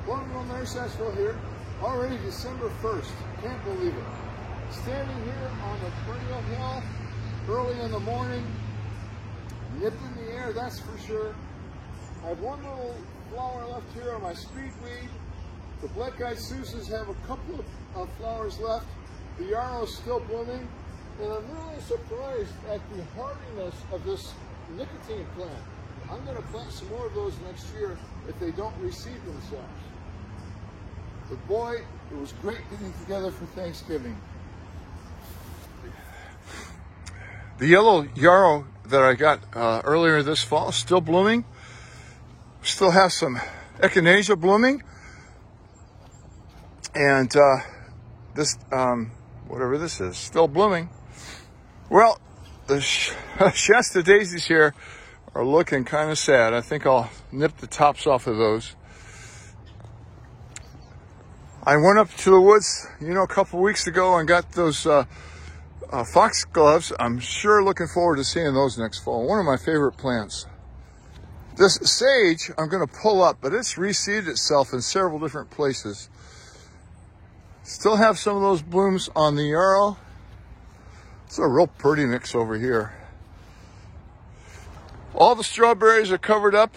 Wonderful nice Asheville here. Already December 1st. Can't believe it. Standing here on the perennial hill early in the morning. Nipping the air, that's for sure. I have one little flower left here on my speedweed. The black-eyed Susans have a couple of flowers left. The yarrow is still blooming. And I'm really surprised at the hardiness of this nicotine plant. I'm going to plant some more of those next year if they don't reseed themselves. But boy, it was great getting together for Thanksgiving. The yellow yarrow that I got earlier this fall is still blooming. Still have some echinacea blooming. And this, whatever this is, still blooming. Well, the Shasta daisies here are looking kind of sad. I think I'll nip the tops off of those. I went up to the woods, a couple weeks ago and got those foxgloves. I'm sure looking forward to seeing those next fall. One of my favorite plants. This sage I'm going to pull up, but it's reseeded itself in several different places. Still have some of those blooms on the yarrow. It's a real pretty mix over here. All the strawberries are covered up.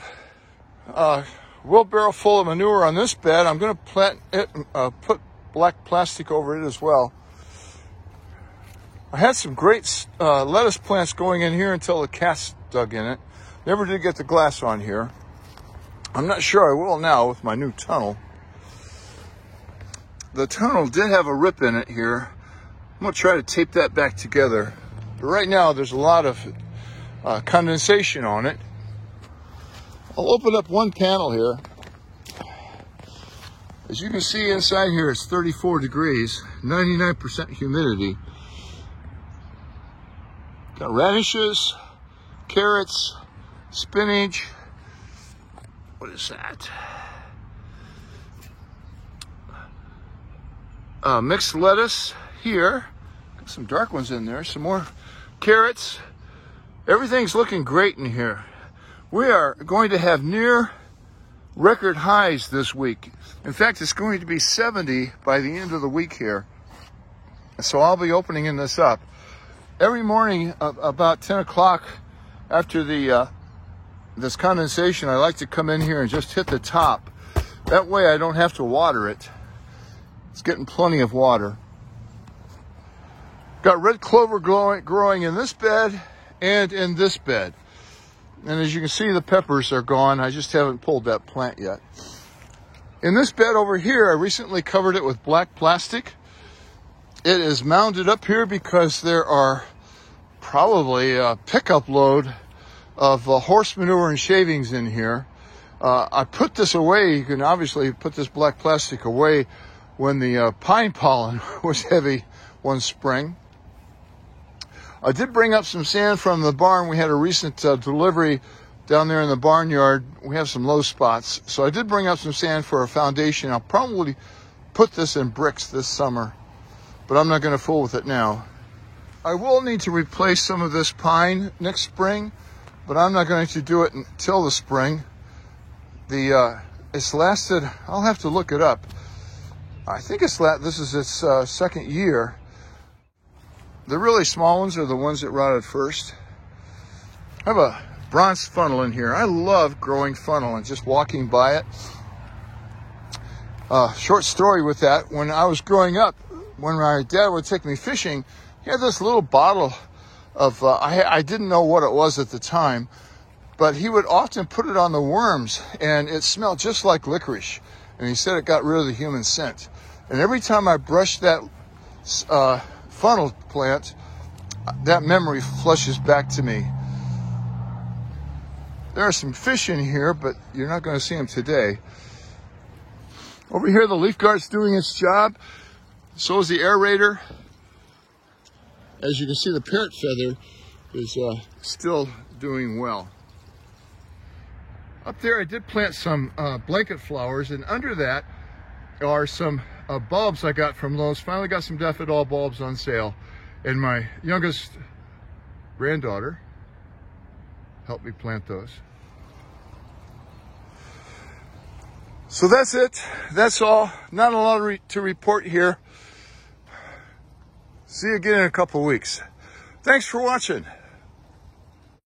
Wheelbarrow full of manure on this bed. I'm going to plant it, put black plastic over it as well. I had some great lettuce plants going in here until the cats dug in it. Never did get the glass on here. I'm not sure I will now with my new tunnel. The tunnel did have a rip in it here. I'm going to try to tape that back together. But right now there's a lot of condensation on it. I'll open up one panel here. As you can see inside here, it's 34 degrees, 99% humidity. Got radishes, carrots, spinach. What is that? Mixed lettuce here. Got some dark ones in there. Some more carrots. Everything's looking great in here. We are going to have near record highs this week. In fact, it's going to be 70 by the end of the week here. So I'll be opening this up. Every morning about 10 o'clock after this condensation, I like to come in here and just hit the top. That way I don't have to water it. It's getting plenty of water. Got red clover growing in this bed and in this bed. And as you can see, the peppers are gone. I just haven't pulled that plant yet. In this bed over here, I recently covered it with black plastic. It is mounded up here because there are probably a pickup load of horse manure and shavings in here. I put this away. You can obviously put this black plastic away when the pine pollen was heavy one spring. I did bring up some sand from the barn. We had a recent delivery down there in the barnyard. We have some low spots. So I did bring up some sand for a foundation. I'll probably put this in bricks this summer, but I'm not going to fool with it now. I will need to replace some of this pine next spring, but I'm not going to do it until the spring. It's lasted, I'll have to look it up. I think this is its second year. The really small ones are the ones that rotted first. I have a bronze funnel in here. I love growing funnel and just walking by it. Short story with that. When I was growing up, when my dad would take me fishing, he had this little bottle of, I didn't know what it was at the time, but he would often put it on the worms and it smelled just like licorice. And he said it got rid of the human scent. And every time I brushed that funnel plant, that memory flushes back to me. There are some fish in here, but you're not going to see them today. Over here, the leaf guard's doing its job. So is the aerator. As you can see, the parrot feather is still doing well. Up there, I did plant some blanket flowers, and under that are some bulbs I got from Lowe's. Finally got some daffodil bulbs on sale, and my youngest granddaughter helped me plant those. So that's it. That's all. Not a lot to report here. See you again in a couple weeks. Thanks for watching.